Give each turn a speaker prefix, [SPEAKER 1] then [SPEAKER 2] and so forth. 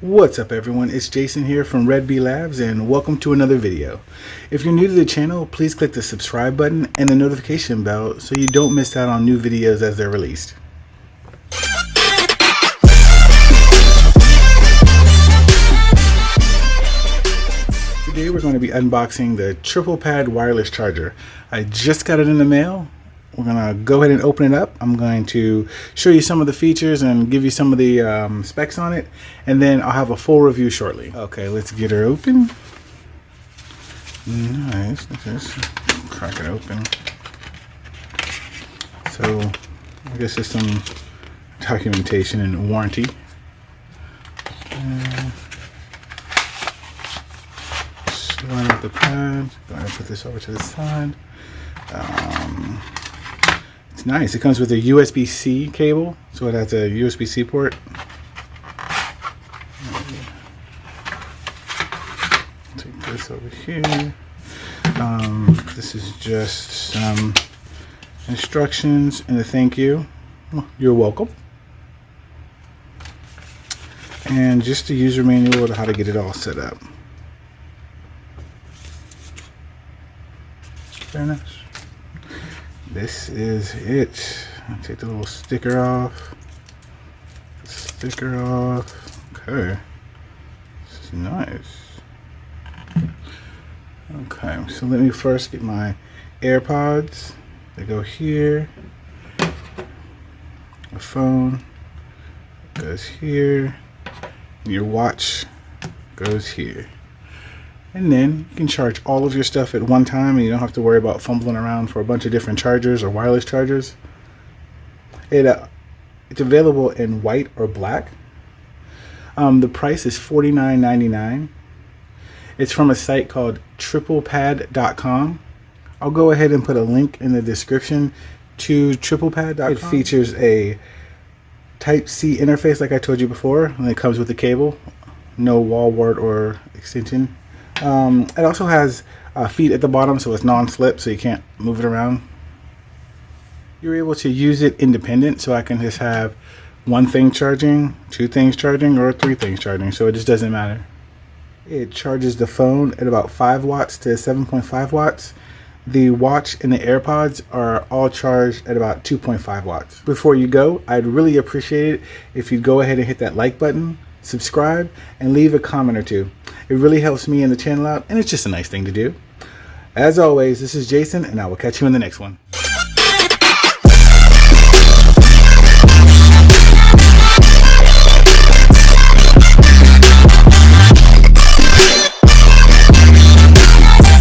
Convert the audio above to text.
[SPEAKER 1] What's up everyone, it's Jason here from Red Bee Labs and welcome to another video. If you're new to the channel, please click the subscribe button and the notification bell so you don't miss out on new videos as they're released. Today we're going to be unboxing the triple pad wireless charger. I just got it in the mail. We're going to go ahead and open it up. I'm going to show you some of the features and give you some of the specs on it, and then I'll have a full review shortly. Okay, let's get her open. Nice. Let's crack it open. So I guess there's some documentation and warranty. Slide out the pad. Go ahead and put this over to the side. It's nice. It comes with a USB-C cable, so it has a USB-C port. Take this over here. This is just some instructions and a thank you. You're welcome. And just a user manual of how to get it all set up. Very nice. This is it. I'll take the little sticker off. Okay. This is nice. Okay, so let me first get my Airpods. They go here. The phone goes here. And your watch goes here. And then you can charge all of your stuff at one time and you don't have to worry about fumbling around for a bunch of different chargers or wireless chargers. It's available in white or black. The price is $49.99. It's from a site called triplepad.com. I'll go ahead and put a link in the description to triplepad.com. It features a Type-C interface like I told you before, and it comes with the cable. No wall wart or extension. It also has feet at the bottom, so it's non-slip, so you can't move it around. You're able to use it independent, so I can just have one thing charging, two things charging, or three things charging, so it just doesn't matter. It charges the phone at about 5 watts to 7.5 watts. The watch and the AirPods are all charged at about 2.5 watts. Before you go, I'd really appreciate it if you'd go ahead and hit that like button, subscribe, and leave a comment or two. It really helps me and the channel out, and it's just a nice thing to do. As always, this is Jason, and I will catch you in the next one.